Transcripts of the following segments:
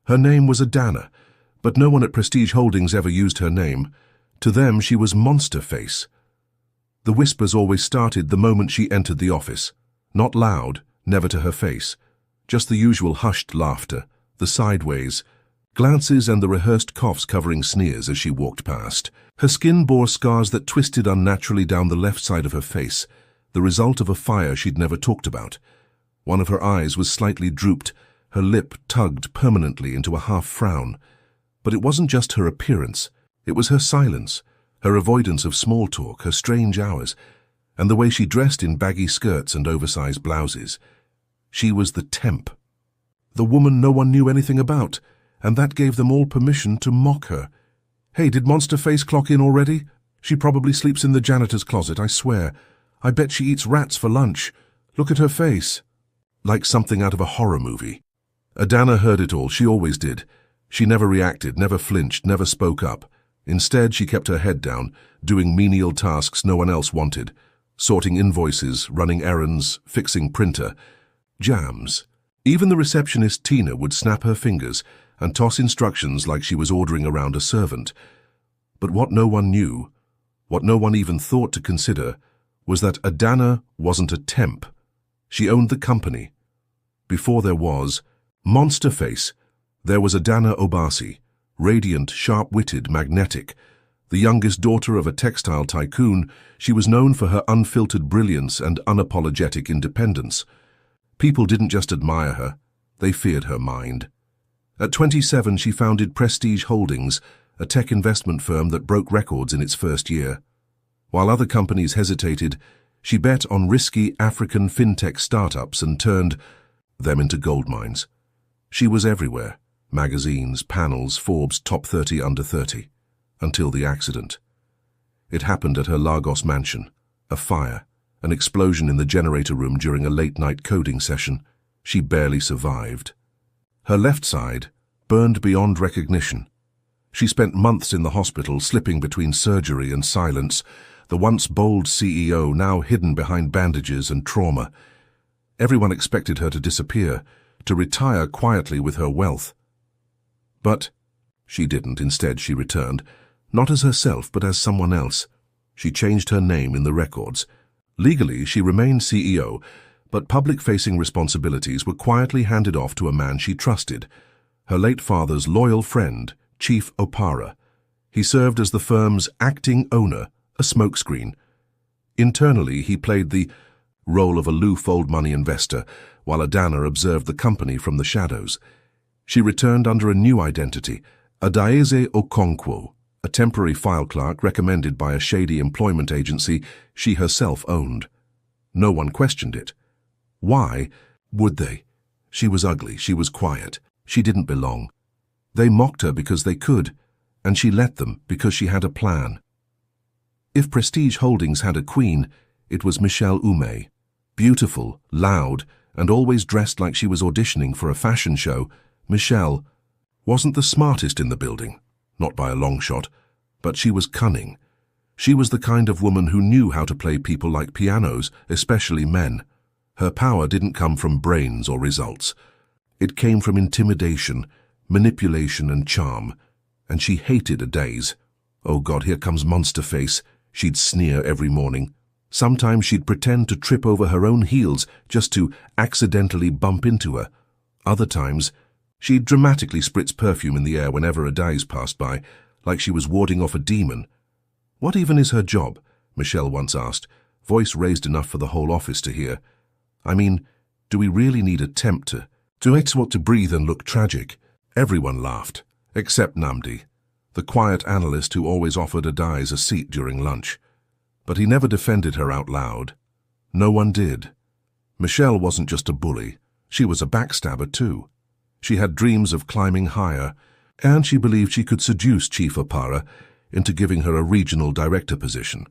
Her name was Adana, but no one at Prestige Holdings ever used her name. To them, she was Monster Face. The whispers always started the moment she entered the office. Not loud, never to her face. Just the usual hushed laughter, the sideways glances and the rehearsed coughs covering sneers as she walked past. Her skin bore scars that twisted unnaturally down the left side of her face, the result of a fire she'd never talked about. One of her eyes was slightly drooped, her lip tugged permanently into a half-frown. But it wasn't just her appearance, it was her silence, her avoidance of small talk, her strange hours, and the way she dressed in baggy skirts and oversized blouses. She was the temp. The woman no one knew anything about, and that gave them all permission to mock her. "Hey, did Monster Face clock in already? She probably sleeps in the janitor's closet, I swear. I bet she eats rats for lunch. Look at her face." Like something out of a horror movie. Adana heard it all, she always did. She never reacted, never flinched, never spoke up. Instead, she kept her head down, doing menial tasks no one else wanted. Sorting invoices, running errands, fixing printer. Jams. Even the receptionist Tina would snap her fingers and toss instructions like she was ordering around a servant. But what no one knew, what no one even thought to consider, was that Adana wasn't a temp. She owned the company. Before there was Monster Face, there was Adana Obasi, radiant, sharp-witted, magnetic. The youngest daughter of a textile tycoon, she was known for her unfiltered brilliance and unapologetic independence. People didn't just admire her, they feared her mind. At 27, she founded Prestige Holdings, a tech investment firm that broke records in its first year. While other companies hesitated, she bet on risky African fintech startups and turned them into gold mines. She was everywhere, magazines, panels, Forbes Top 30 Under 30, until the accident. It happened at her Lagos mansion, a fire, an explosion in the generator room during a late-night coding session. She barely survived. Her left side burned beyond recognition. She spent months in the hospital, slipping between surgery and silence, the once bold CEO now hidden behind bandages and trauma. Everyone expected her to disappear, to retire quietly with her wealth. But she didn't. Instead, she returned, not as herself, but as someone else. She changed her name in the records. Legally, she remained CEO, but public-facing responsibilities were quietly handed off to a man she trusted, her late father's loyal friend, Chief Opara. He served as the firm's acting owner, a smokescreen. Internally, he played the role of aloof old-money investor, while Adana observed the company from the shadows. She returned under a new identity, Adaeze Okonkwo, a temporary file clerk recommended by a shady employment agency she herself owned. No one questioned it. Why would they? She was ugly, she was quiet, she didn't belong. They mocked her because they could, and she let them because she had a plan. If Prestige Holdings had a queen, it was Michelle Ume. Beautiful, loud, and always dressed like she was auditioning for a fashion show, Michelle wasn't the smartest in the building, not by a long shot, but she was cunning. She was the kind of woman who knew how to play people like pianos, especially men. Her power didn't come from brains or results. It came from intimidation, manipulation and charm, and she hated Adaze. "Oh God, here comes Monster Face," she'd sneer every morning. Sometimes she'd pretend to trip over her own heels just to accidentally bump into her. Other times, she'd dramatically spritz perfume in the air whenever Adaze passed by, like she was warding off a demon. "What even is her job?" Michelle once asked, voice raised enough for the whole office to hear. "I mean, do we really need a temp to export to breathe and look tragic?" Everyone laughed, except Namdi, the quiet analyst who always offered Adaze a seat during lunch. But he never defended her out loud. No one did. Michelle wasn't just a bully, she was a backstabber too. She had dreams of climbing higher, and she believed she could seduce Chief Opara into giving her a regional director position.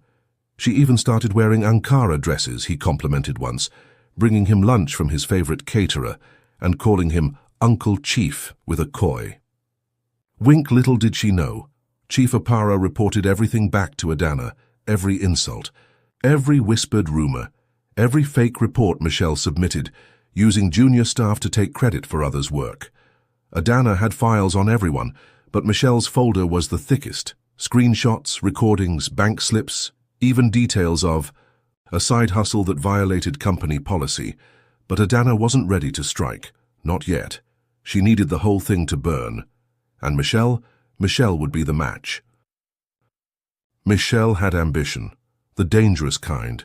She even started wearing Ankara dresses he complimented once, bringing him lunch from his favorite caterer, and calling him Uncle Chief with a coy. Wink, little did she know. Chief Opara reported everything back to Adana, every insult, every whispered rumor, every fake report Michelle submitted, using junior staff to take credit for others' work. Adana had files on everyone, but Michelle's folder was the thickest. Screenshots, recordings, bank slips, even details of a side hustle that violated company policy. But Adana wasn't ready to strike. Not yet. She needed the whole thing to burn. And Michelle would be the match. Michelle had ambition. The dangerous kind.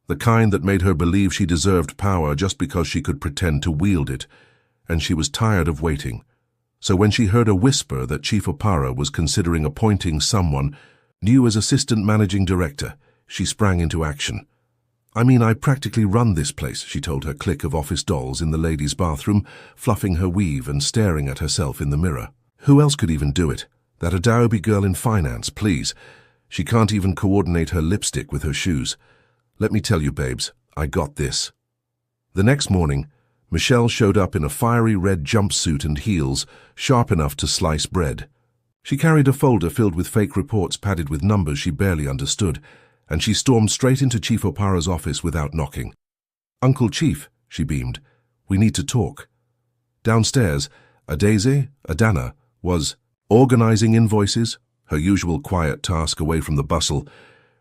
The kind that made her believe she deserved power just because she could pretend to wield it. And she was tired of waiting. So when she heard a whisper that Chief Opara was considering appointing someone new as assistant managing director, she sprang into action. I practically run this place, she told her clique of office dolls in the ladies' bathroom, fluffing her weave and staring at herself in the mirror. Who else could even do it? That Adobe girl in finance, please. She can't even coordinate her lipstick with her shoes. Let me tell you, babes, I got this. The next morning, Michelle showed up in a fiery red jumpsuit and heels, sharp enough to slice bread. She carried a folder filled with fake reports padded with numbers she barely understood, and she stormed straight into Chief Opara's office without knocking. "Uncle Chief," she beamed, "we need to talk." Downstairs, Adana, was organizing invoices, her usual quiet task away from the bustle.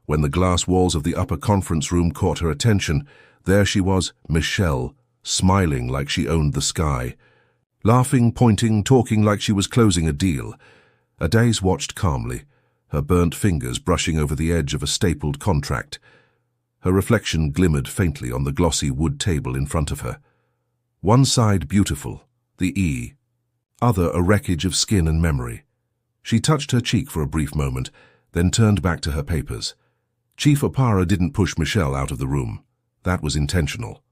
When the glass walls of the upper conference room caught her attention, there she was, Michelle, smiling like she owned the sky. Laughing, pointing, talking like she was closing a deal. Adais watched calmly, her burnt fingers brushing over the edge of a stapled contract. Her reflection glimmered faintly on the glossy wood table in front of her. One side beautiful, the E, other a wreckage of skin and memory. She touched her cheek for a brief moment, then turned back to her papers. Chief Opara didn't push Michelle out of the room. That was intentional.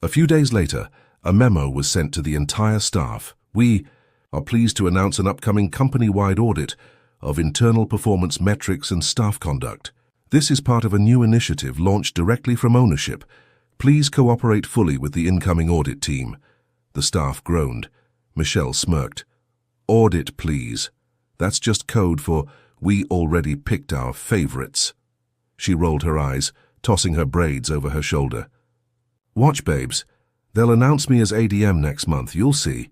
A few days later, a memo was sent to the entire staff. "We are pleased to announce an upcoming company-wide audit of internal performance metrics and staff conduct. This is part of a new initiative launched directly from ownership. Please cooperate fully with the incoming audit team." The staff groaned. Michelle smirked. "Audit, please. That's just code for we already picked our favorites." She rolled her eyes, tossing her braids over her shoulder. "Watch, babes. They'll announce me as ADM next month, you'll see."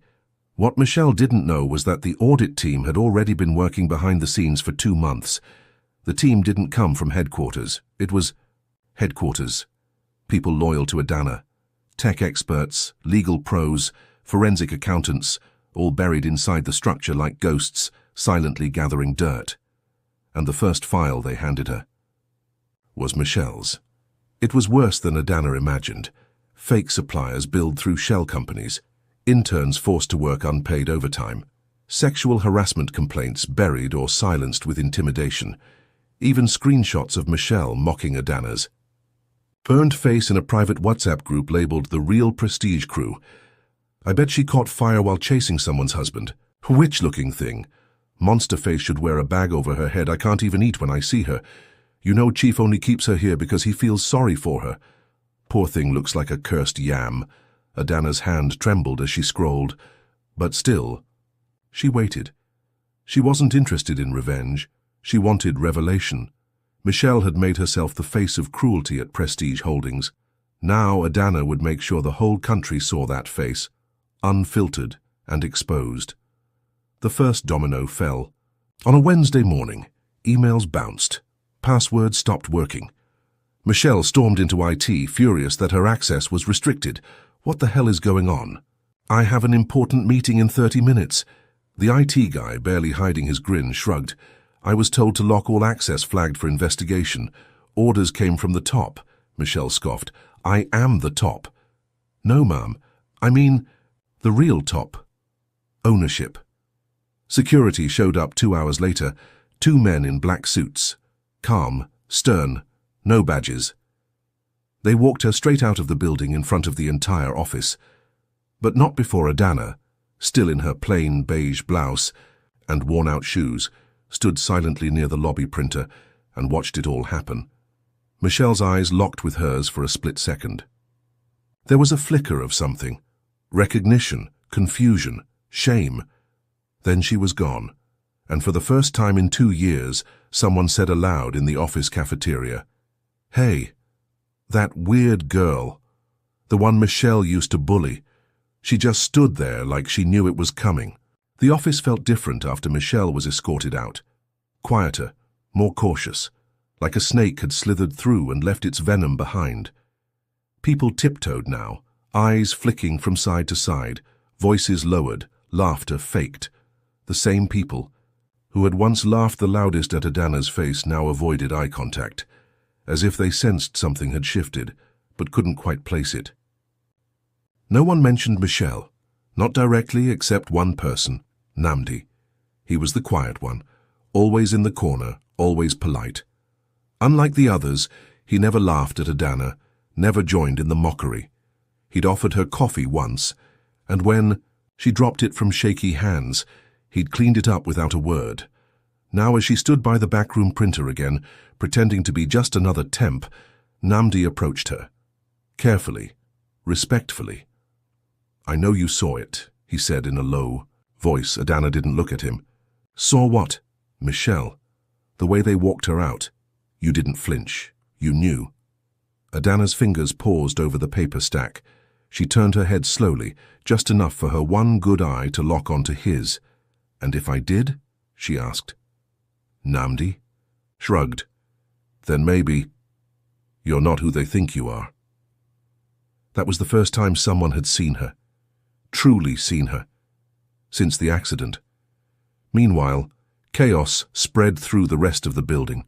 What Michelle didn't know was that the audit team had already been working behind the scenes for 2 months. The team didn't come from headquarters. It was headquarters. People loyal to Adana. Tech experts, legal pros, forensic accountants, all buried inside the structure like ghosts, silently gathering dirt. And the first file they handed her was Michelle's. It was worse than Adana imagined. Fake suppliers billed through shell companies, interns forced to work unpaid overtime, sexual harassment complaints buried or silenced with intimidation, even screenshots of Michelle mocking Adana's. Burned face in a private WhatsApp group labeled the Real Prestige Crew. "I bet she caught fire while chasing someone's husband. Witch-looking thing. Monster face should wear a bag over her head. I can't even eat when I see her. You know Chief only keeps her here because he feels sorry for her. Poor thing looks like a cursed yam." Adana's hand trembled as she scrolled. But still, she waited. She wasn't interested in revenge. She wanted revelation. Michelle had made herself the face of cruelty at Prestige Holdings. Now Adana would make sure the whole country saw that face, unfiltered and exposed. The first domino fell. On a Wednesday morning, emails bounced. Passwords stopped working. Michelle stormed into IT, furious that her access was restricted. "What the hell is going on?" "I have an important meeting in 30 minutes. The IT guy, barely hiding his grin, shrugged. "I was told to lock all access flagged for investigation. Orders came from the top," Michelle scoffed. "I am the top." "No, ma'am. I mean, the real top. Ownership." Security showed up 2 hours later, 2 men in black suits. Calm, stern, no badges. They walked her straight out of the building in front of the entire office. But not before Adana, still in her plain beige blouse and worn-out shoes, stood silently near the lobby printer and watched it all happen. Michelle's eyes locked with hers for a split second. There was a flicker of something. Recognition, confusion, shame. Then she was gone, and for the first time in 2 years, someone said aloud in the office cafeteria, "Hey, that weird girl, the one Michelle used to bully, She just stood there like she knew it was coming. The office felt different after Michelle was escorted out. Quieter, more cautious, like a snake had slithered through and left its venom behind. People tiptoed now, eyes flicking from side to side, voices lowered, laughter faked. The same people, who had once laughed the loudest at Adana's face, now avoided eye contact, as if they sensed something had shifted, but couldn't quite place it. No one mentioned Michelle, not directly except one person, Namdi. He was the quiet one, always in the corner, always polite. Unlike the others, he never laughed at Adana, never joined in the mockery. He'd offered her coffee once, and when she dropped it from shaky hands, he'd cleaned it up without a word. Now, as she stood by the backroom printer again, pretending to be just another temp, Namdi approached her. Carefully, respectfully. "I know you saw it," he said in a low voice. Adana didn't look at him. "Saw what?" "Michelle. The way they walked her out. You didn't flinch. You knew." Adana's fingers paused over the paper stack. She turned her head slowly, just enough for her one good eye to lock onto his. "And if I did?" she asked. Namdi shrugged. "Then maybe you're not who they think you are." That was the first time someone had seen her, truly seen her, since the accident. Meanwhile, chaos spread through the rest of the building.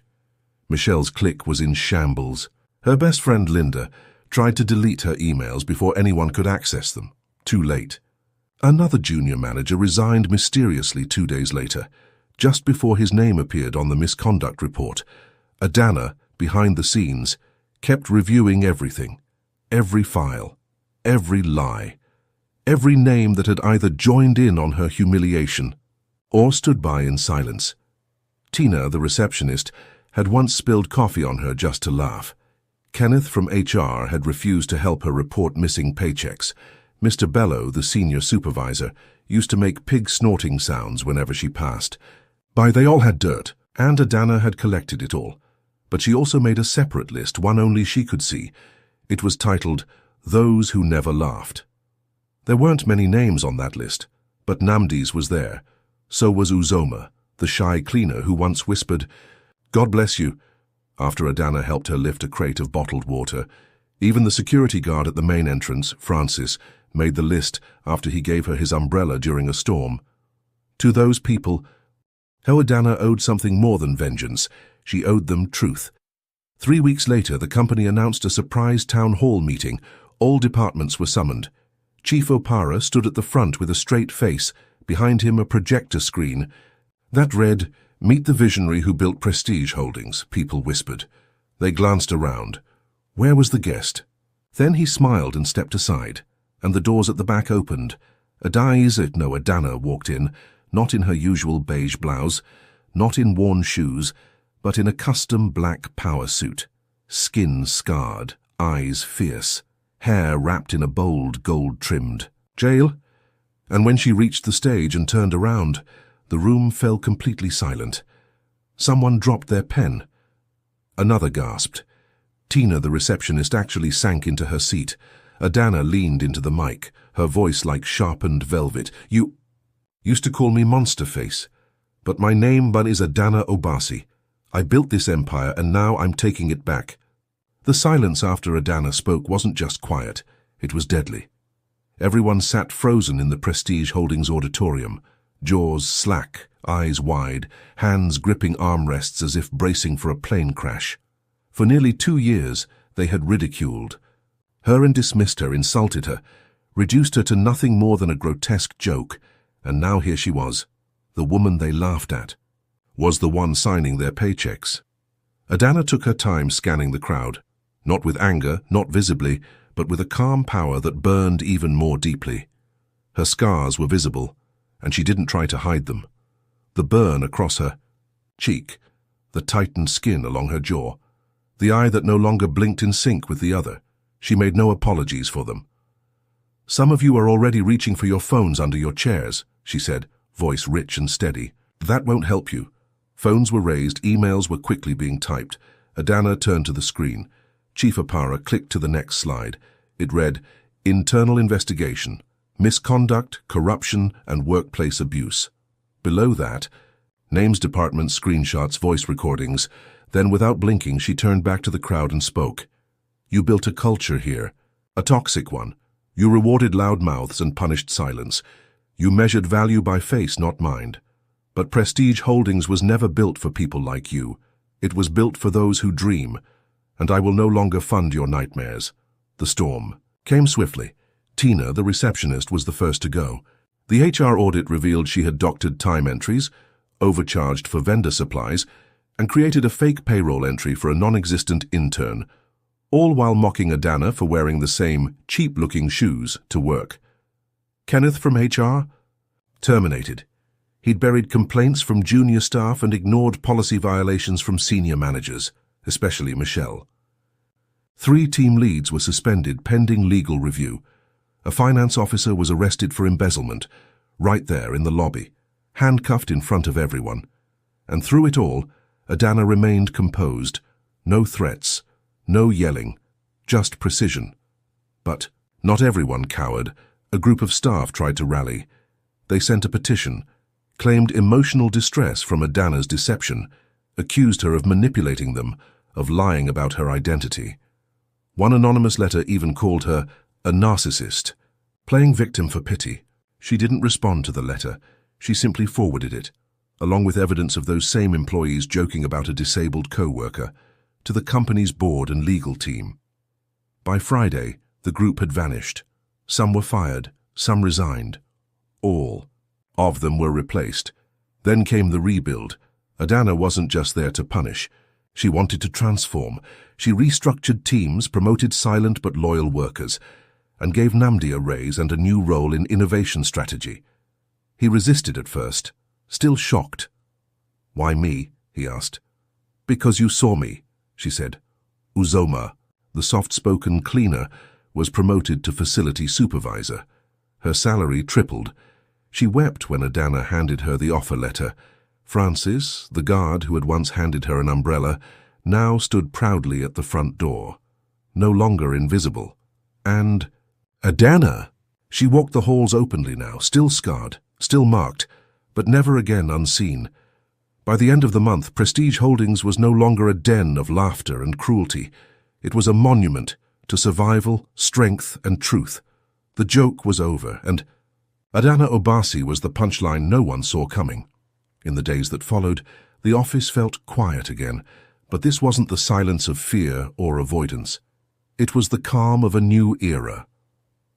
Michelle's clique was in shambles. Her best friend Linda tried to delete her emails before anyone could access them. Too late. Another junior manager resigned mysteriously 2 days later, just before his name appeared on the misconduct report. Adana, behind the scenes, kept reviewing everything, every file, every lie, every name that had either joined in on her humiliation or stood by in silence. Tina, the receptionist, had once spilled coffee on her just to laugh. Kenneth from HR had refused to help her report missing paychecks. Mr. Bello, the senior supervisor, used to make pig-snorting sounds whenever she passed. They all had dirt, and Adana had collected it all. But she also made a separate list, one only she could see. It was titled, "Those Who Never Laughed." There weren't many names on that list, but Namdi's was there. So was Uzoma, the shy cleaner who once whispered, "God bless you," after Adana helped her lift a crate of bottled water. Even the security guard at the main entrance, Francis, made the list after he gave her his umbrella during a storm. To those people, Adana owed something more than vengeance. She owed them truth. 3 weeks later, the company announced a surprise town hall meeting. All departments were summoned. Chief Opara stood at the front with a straight face, behind him a projector screen. That read, "Meet the visionary who built Prestige Holdings," people whispered. They glanced around. Where was the guest? Then he smiled and stepped aside, and the doors at the back opened. Adana walked in, not in her usual beige blouse, not in worn shoes, but in a custom black power suit. Skin scarred, eyes fierce, hair wrapped in a bold gold-trimmed jail. And when she reached the stage and turned around, the room fell completely silent. Someone dropped their pen. Another gasped. Tina, the receptionist, actually sank into her seat. Adana leaned into the mic, her voice like sharpened velvet. "You used to call me Monster Face, but my name is Adana Obasi. I built this empire and now I'm taking it back." The silence after Adana spoke wasn't just quiet, it was deadly. Everyone sat frozen in the Prestige Holdings auditorium, jaws slack, eyes wide, hands gripping armrests as if bracing for a plane crash. For nearly 2 years, they had ridiculed her and dismissed her, insulted her, reduced her to nothing more than a grotesque joke, and now here she was, the woman they laughed at, was the one signing their paychecks. Adana took her time scanning the crowd, not with anger, not visibly, but with a calm power that burned even more deeply. Her scars were visible, and she didn't try to hide them. The burn across her cheek, the tightened skin along her jaw, the eye that no longer blinked in sync with the other. She made no apologies for them. "Some of you are already reaching for your phones under your chairs," she said, voice rich and steady. "That won't help you." Phones were raised, emails were quickly being typed. Adana turned to the screen. Chief Opara clicked to the next slide. It read, "Internal investigation. misconduct, corruption, and workplace abuse. Below that, names, departments, screenshots, voice recordings. Then, without blinking, she turned back to the crowd and spoke. You built a culture here, a toxic one. You rewarded loudmouths and punished silence. You measured value by face, not mind. But Prestige Holdings was never built for people like you. It was built for those who dream, and I will no longer fund your nightmares. The storm came swiftly. Tina, the receptionist, was the first to go. The HR audit revealed she had doctored time entries, overcharged for vendor supplies, and created a fake payroll entry for a non-existent intern, all while mocking Adana for wearing the same cheap-looking shoes to work. Kenneth from HR? Terminated. He'd buried complaints from junior staff and ignored policy violations from senior managers, especially Michelle. 3 team leads were suspended pending legal review. A finance officer was arrested for embezzlement, right there in the lobby, handcuffed in front of everyone. And through it all, Adana remained composed. No threats, no yelling, just precision. But not everyone cowered. A group of staff tried to rally. They sent a petition, claimed emotional distress from Adana's deception, accused her of manipulating them, of lying about her identity. One anonymous letter even called her a narcissist, playing victim for pity. She didn't respond to the letter. She simply forwarded it, along with evidence of those same employees joking about a disabled co-worker, to the company's board and legal team. By Friday, the group had vanished. Some were fired, some resigned. All of them were replaced. Then came the rebuild. Adana wasn't just there to punish. She wanted to transform. She restructured teams, promoted silent but loyal workers, and gave Namdi a raise and a new role in innovation strategy. He resisted at first, still shocked. "Why me?" he asked. "Because you saw me," she said. Uzoma, the soft-spoken cleaner, was promoted to facility supervisor. Her salary tripled. She wept when Adana handed her the offer letter. Francis, the guard who had once handed her an umbrella, now stood proudly at the front door, no longer invisible. And Adana! She walked the halls openly now, still scarred, still marked, but never again unseen. By the end of the month, Prestige Holdings was no longer a den of laughter and cruelty. It was a monument to survival, strength, and truth. The joke was over, and Adana Obasi was the punchline no one saw coming. In the days that followed, the office felt quiet again, but this wasn't the silence of fear or avoidance. It was the calm of a new era.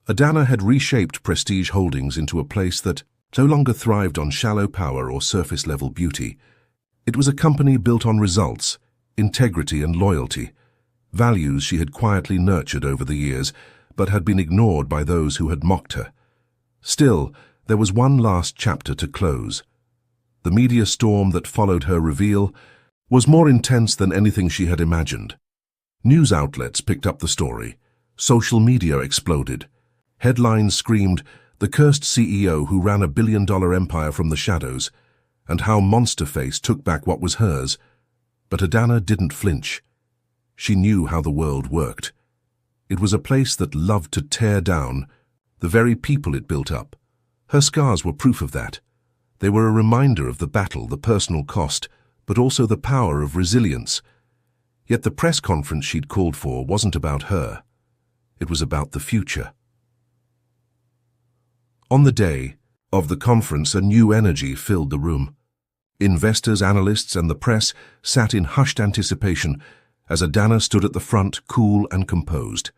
Adana had reshaped Prestige Holdings into a place that no longer thrived on shallow power or surface-level beauty. It was a company built on results, integrity and loyalty, values she had quietly nurtured over the years, but had been ignored by those who had mocked her. Still, there was one last chapter to close. The media storm that followed her reveal was more intense than anything she had imagined. News outlets picked up the story. Social media exploded. Headlines screamed, "The cursed CEO who ran a billion-dollar empire from the shadows," and how Monsterface took back what was hers. But Adana didn't flinch. She knew how the world worked. It was a place that loved to tear down the very people it built up. Her scars were proof of that. They were a reminder of the battle, the personal cost, but also the power of resilience. Yet the press conference she'd called for wasn't about her. It was about the future. On the day of the conference, a new energy filled the room. Investors, analysts, and the press sat in hushed anticipation as Adana stood at the front, cool and composed.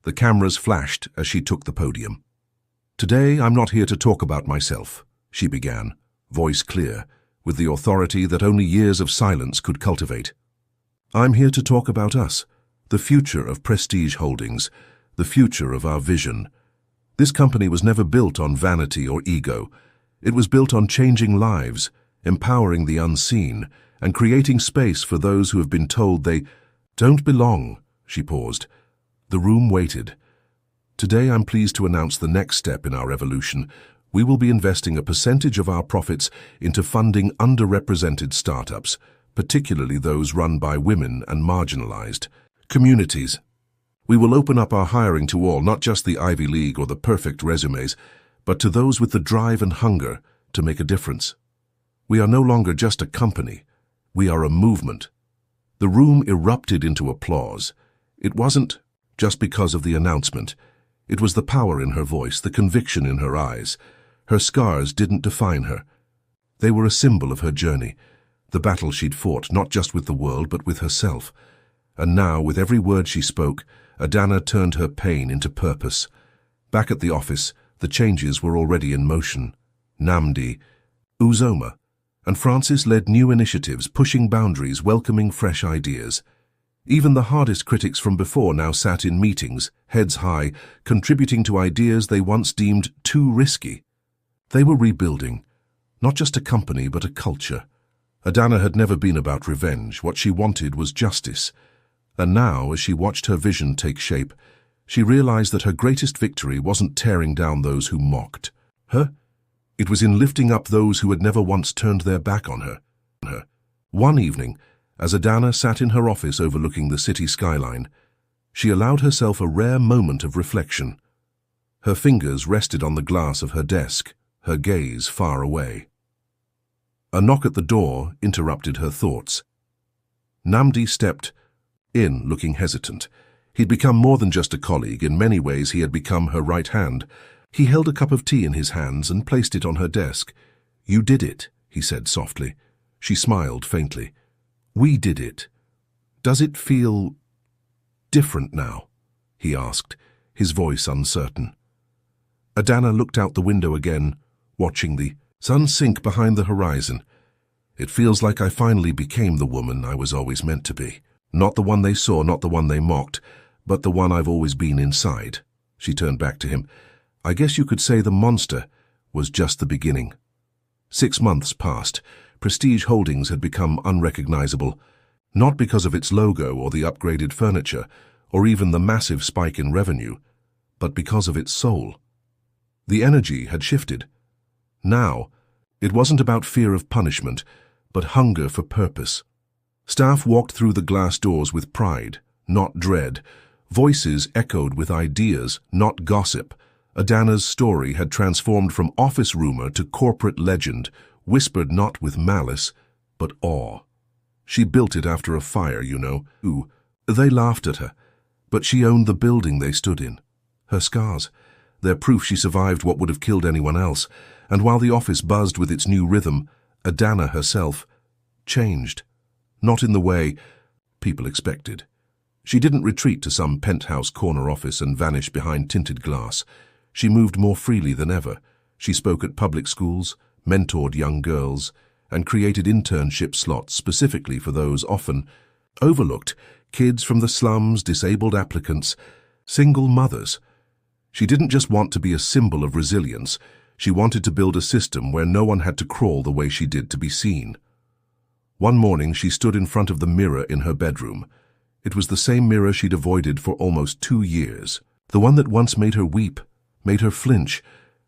The cameras flashed as she took the podium. "Today, I'm not here to talk about myself," she began, voice clear, with the authority that only years of silence could cultivate. "I'm here to talk about us, the future of Prestige Holdings, the future of our vision. This company was never built on vanity or ego. It was built on changing lives, empowering the unseen, and creating space for those who have been told they don't belong." She paused. The room waited. "Today I'm pleased to announce the next step in our evolution. We will be investing a percentage of our profits into funding underrepresented startups, particularly those run by women and marginalized communities. We will open up our hiring to all, not just the Ivy League or the perfect resumes, but to those with the drive and hunger to make a difference. We are no longer just a company. We are a movement. The room erupted into applause. It wasn't just because of the announcement. It was the power in her voice, the conviction in her eyes. Her scars didn't define her. They were a symbol of her journey, the battle she'd fought, not just with the world, but with herself. And now, with every word she spoke, Adana turned her pain into purpose. Back at the office, the changes were already in motion. Namdi, Uzoma, and Francis led new initiatives, pushing boundaries, welcoming fresh ideas. Even the hardest critics from before now sat in meetings, heads high, contributing to ideas they once deemed too risky. They were rebuilding, not just a company, but a culture. Adana had never been about revenge. What she wanted was justice. And now, as she watched her vision take shape, she realized that her greatest victory wasn't tearing down those who mocked her. It was in lifting up those who had never once turned their back on her. One evening, as Adana sat in her office overlooking the city skyline, she allowed herself a rare moment of reflection. Her fingers rested on the glass of her desk, her gaze far away. A knock at the door interrupted her thoughts. Namdi stepped in, looking hesitant. He'd become more than just a colleague. In many ways, he had become her right hand. He held a cup of tea in his hands and placed it on her desk. "You did it," he said softly. She smiled faintly. "We did it. Does it feel different now?" he asked, his voice uncertain. Adana looked out the window again, watching the sun sink behind the horizon. "It feels like I finally became the woman I was always meant to be. Not the one they saw, not the one they mocked, but the one I've always been inside." She turned back to him. "I guess you could say the monster was just the beginning." 6 months passed. Prestige Holdings had become unrecognizable, not because of its logo or the upgraded furniture, or even the massive spike in revenue, but because of its soul. The energy had shifted. Now, it wasn't about fear of punishment, but hunger for purpose. Staff walked through the glass doors with pride, not dread. Voices echoed with ideas, not gossip. Adana's story had transformed from office rumor to corporate legend, whispered not with malice, but awe. She built it after a fire, you know. Ooh, they laughed at her, but she owned the building they stood in. Her scars, their proof she survived what would have killed anyone else. And while the office buzzed with its new rhythm, Adana herself changed. Not in the way people expected. She didn't retreat to some penthouse corner office and vanish behind tinted glass. She moved more freely than ever. She spoke at public schools, mentored young girls, and created internship slots specifically for those often overlooked, kids from the slums, disabled applicants, single mothers. She didn't just want to be a symbol of resilience. She wanted to build a system where no one had to crawl the way she did to be seen. One morning, she stood in front of the mirror in her bedroom. It was the same mirror she'd avoided for almost 2 years. The one that once made her weep, made her flinch,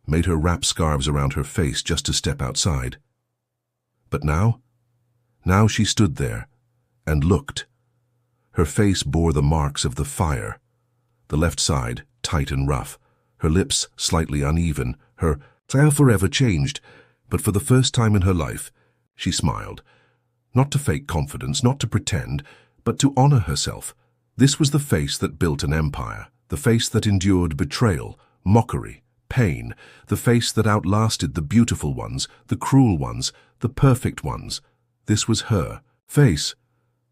made her wrap scarves around her face just to step outside. But now she stood there and looked. Her face bore the marks of the fire. The left side, tight and rough, her lips slightly uneven, her style forever changed. But for the first time in her life, she smiled. Not to fake confidence, not to pretend, but to honor herself. This was the face that built an empire, the face that endured betrayal, mockery, pain, the face that outlasted the beautiful ones, the cruel ones, the perfect ones. This was her face.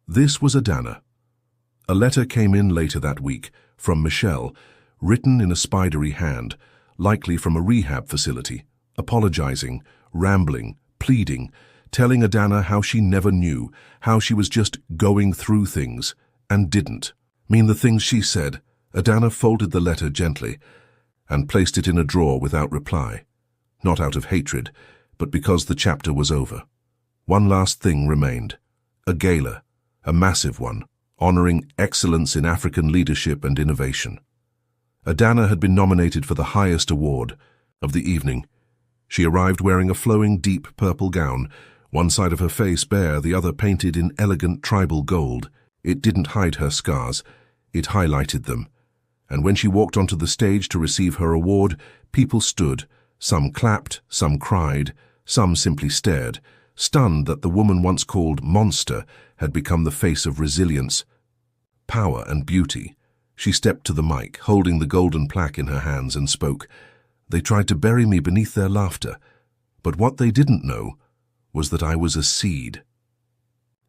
This was Adana. A letter came in later that week, from Michelle, written in a spidery hand, likely from a rehab facility, apologizing, rambling, pleading, telling Adana how she never knew, how she was just going through things, and didn't mean the things she said. Adana folded the letter gently and placed it in a drawer without reply, not out of hatred, but because the chapter was over. One last thing remained, a gala, a massive one, honoring excellence in African leadership and innovation. Adana had been nominated for the highest award of the evening. She arrived wearing a flowing, deep purple gown, one side of her face bare, the other painted in elegant tribal gold. It didn't hide her scars, it highlighted them. And when she walked onto the stage to receive her award, people stood, Some clapped, some cried, some simply stared, stunned that the woman once called Monster had become the face of resilience, power and beauty. She stepped to the mic, holding the golden plaque in her hands, and spoke. They tried to bury me beneath their laughter, but what they didn't know was that I was a seed.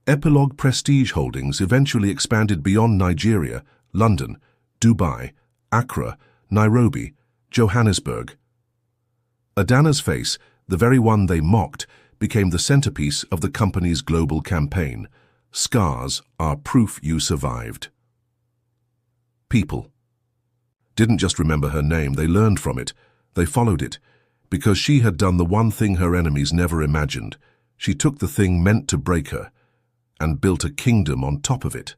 Epilogue Prestige Holdings eventually expanded beyond Nigeria, London, Dubai, Accra, Nairobi, Johannesburg. Adana's face, the very one they mocked, became the centerpiece of the company's global campaign. Scars are proof you survived. People didn't just remember her name, they learned from it. They followed it, because she had done the one thing her enemies never imagined. She took the thing meant to break her and built a kingdom on top of it.